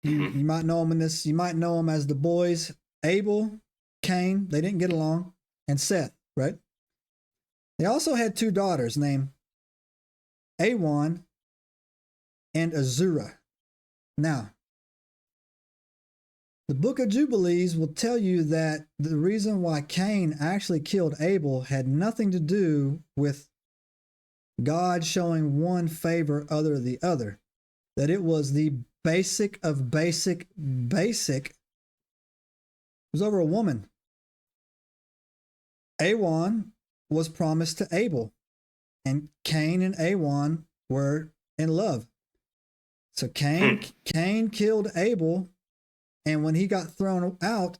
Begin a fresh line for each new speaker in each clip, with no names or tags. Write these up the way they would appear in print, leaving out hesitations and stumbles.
You might know them in this. You might know them as the boys Abel, Cain. They didn't get along, and Seth. Right. They also had two daughters named Awan and Azura. Now, the Book of Jubilees will tell you that the reason why Cain actually killed Abel had nothing to do with God showing one favor other than the other. That it was the basic of basic. It was over a woman. Awan was promised to Abel, and Cain and Awan were in love. So Cain killed Abel, and when he got thrown out,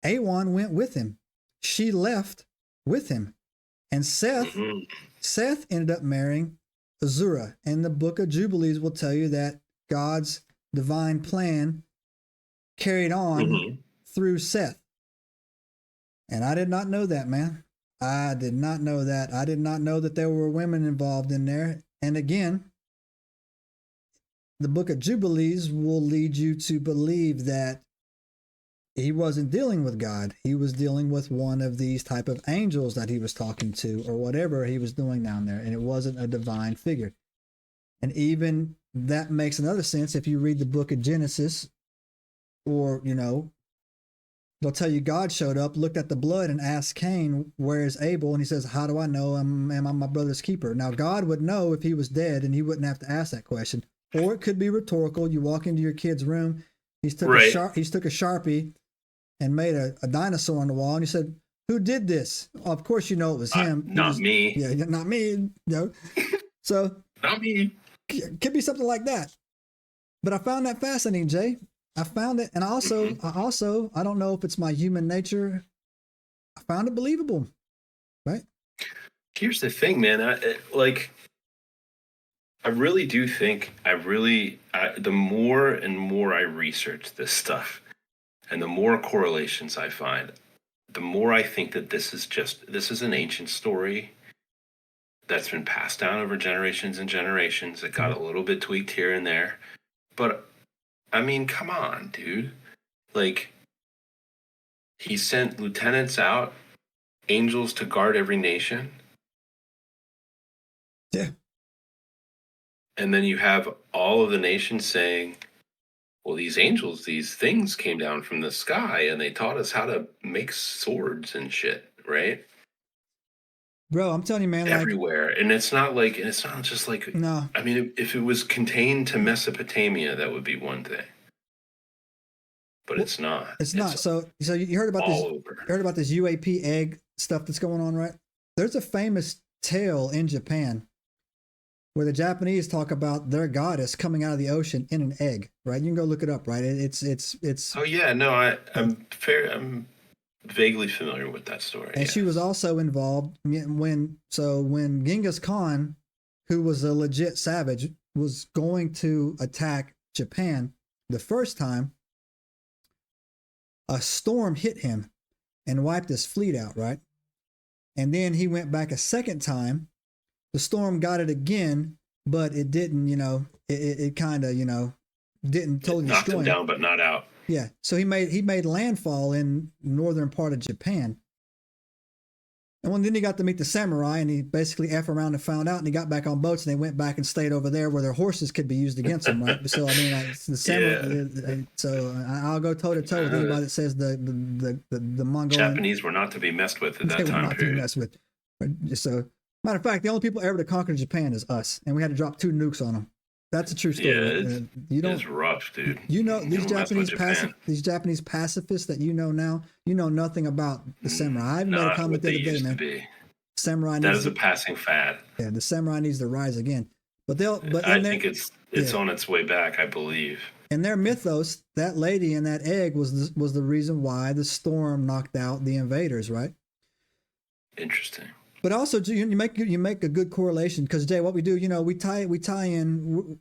Awan went with him. She left with him. And Seth ended up marrying Azura. And the Book of Jubilees will tell you that God's divine plan carried on through Seth. And I did not know that, man. I did not know that. I did not know that there were women involved in there. And again, the Book of Jubilees will lead you to believe that he wasn't dealing with God. He was dealing with one of these type of angels that he was talking to, or whatever he was doing down there. And it wasn't a divine figure. And even that makes another sense if you read the Book of Genesis, or, you know, they'll tell you God showed up, looked at the blood, and asked Cain, "Where is Abel?" And he says, "How do I know? Am I my brother's keeper?" Now, God would know if he was dead, and he wouldn't have to ask that question. Or it could be rhetorical. You walk into your kid's room, he took a Sharpie and made a dinosaur on the wall, and he said, "Who did this?" Well, of course, you know it was him.
Not me.
Yeah, not me. No. So
not me.
Could be something like that. But I found that fascinating, Jay. I found it, and I don't know if it's my human nature. I found it believable, right?
Here's the thing, man. I really do think the more and more I research this stuff and the more correlations I find, the more I think that this is an ancient story that's been passed down over generations and generations. It got a little bit tweaked here and there. But, I mean, come on, dude. Like, he sent lieutenants out, angels to guard every nation.
Yeah.
And then you have all of the nations saying, well, these angels, these things came down from the sky and they taught us how to make swords and shit, right?
Bro, I'm telling you, man.
Everywhere. And it's not just like,
no.
I mean, if it was contained to Mesopotamia, that would be one thing. But it's not.
It's not. So you heard about this?
Over.
Heard about this UAP egg stuff that's going on, right? There's a famous tale in Japan where the Japanese talk about their goddess coming out of the ocean in an egg, right? You can go look it up, right? It's.
Oh yeah, no, I'm vaguely familiar with that story.
And she was also involved when Genghis Khan, who was a legit savage, was going to attack Japan the first time. A storm hit him and wiped his fleet out, right? And then he went back a second time. The storm got it again, but it didn't, it kind of, didn't totally
knocked
destroy
him down, but not out.
Yeah. So he made landfall in northern part of Japan. And then he got to meet the samurai, and he basically F around and found out, and he got back on boats, and they went back and stayed over there where their horses could be used against them, right? So, I mean, like, the samurai, yeah. So I'll go toe-to-toe with anybody that says the Mongolian...
Japanese were not to be messed with at that time period. They were not to be messed with.
So, matter of fact, the only people ever to conquer Japan is us, and we had to drop 2 nukes on them. That's a true story.
Yeah, it's rough, dude.
These Japanese pacifists that you know now, you know nothing about the samurai. I even made a comment the other day, man. Samurai.
That is a passing fad.
Yeah, the samurai needs to rise again. But
I think it's on its way back, I believe.
In their mythos, that lady in that egg was the reason why the storm knocked out the invaders, right?
Interesting.
But also, you make a good correlation, because Jay, what we do, we tie in.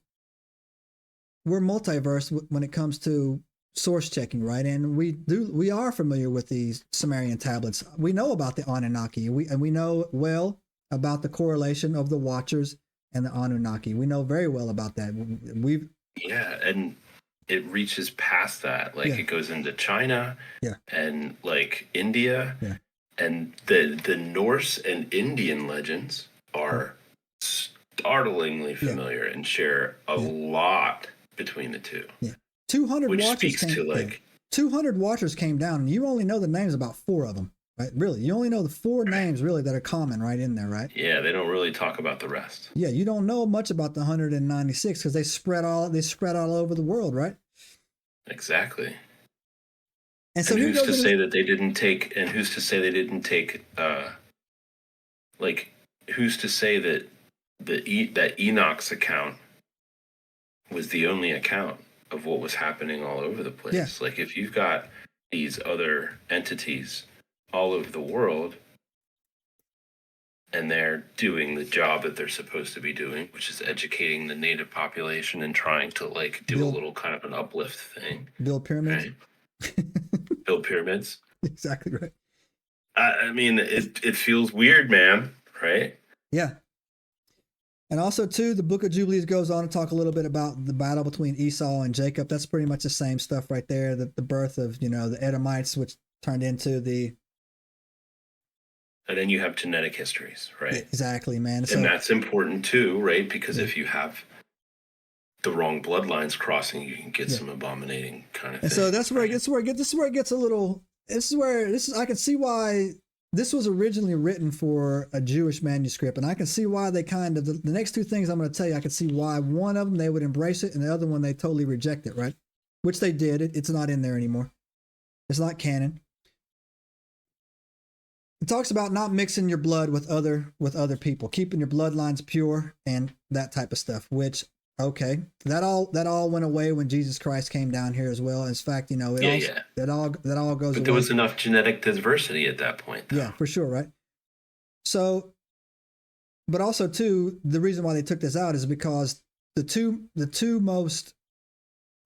We're multiverse when it comes to source checking, right? And we are familiar with these Sumerian tablets. We know about the Anunnaki. We know well about the correlation of the Watchers and the Anunnaki. We know very well about that.
And it reaches past that. Like it goes into China and like India.
Yeah.
And the Norse and Indian legends are startlingly familiar and share a lot between the two.
Yeah. 200
which
watchers
speaks
came,
to like
200 watchers came down, and you only know the names about 4 of them, right? Really, you only know the 4 names really that are common right in there, right?
Yeah, they don't really talk about the rest.
Yeah, you don't know much about the 196 because they spread all over the world, right?
Exactly.
And so
who's to say that they didn't take? And who's to say they didn't take? Like, who's to say that that Enoch's account was the only account of what was happening all over the place?
Yeah.
Like, if you've got these other entities all over the world, and they're doing the job that they're supposed to be doing, which is educating the native population and trying to like do a little kind of an uplift thing,
build pyramids.
Right? Build pyramids.
Exactly right.
I mean, it feels weird, man. Right?
Yeah. And also, too, the Book of Jubilees goes on to talk a little bit about the battle between Esau and Jacob. That's pretty much the same stuff right there. The birth of, the Edomites, which turned into the...
And then you have genetic histories, right?
Exactly, man.
And that's important, too, right? Because if you have the wrong bloodlines crossing, you can get some abominating kind of thing.
And so that's where this is where it gets a little... I can see why... This was originally written for a Jewish manuscript, and I can see why they kind of, the next 2 things I'm going to tell you, I can see why one of them they would embrace it, and the other one they totally reject it, right? Which they did. It's not in there anymore. It's not canon. It talks about not mixing your blood with other people, keeping your bloodlines pure, and that type of stuff. Which, okay, that all went away when Jesus Christ came down here as well. In fact, it all goes.
But there was enough genetic diversity at that point, though.
Yeah, for sure, right? So, but also too, the reason why they took this out is because the two most,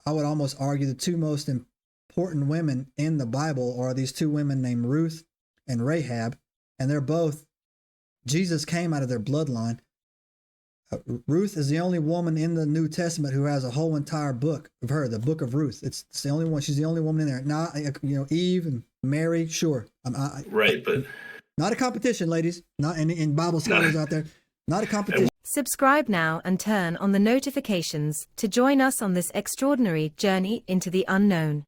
I would almost argue, the 2 most important women in the Bible are these 2 women named Ruth and Rahab, and they're both, Jesus came out of their bloodline. Ruth is the only woman in the New Testament who has a whole entire book of her, the Book of Ruth. It's the only one. She's the only woman in there. Not, Eve and Mary, sure.
Right, but
not a competition, ladies. Not in Bible scholars out there. Not a competition.
Subscribe now and turn on the notifications to join us on this extraordinary journey into the unknown.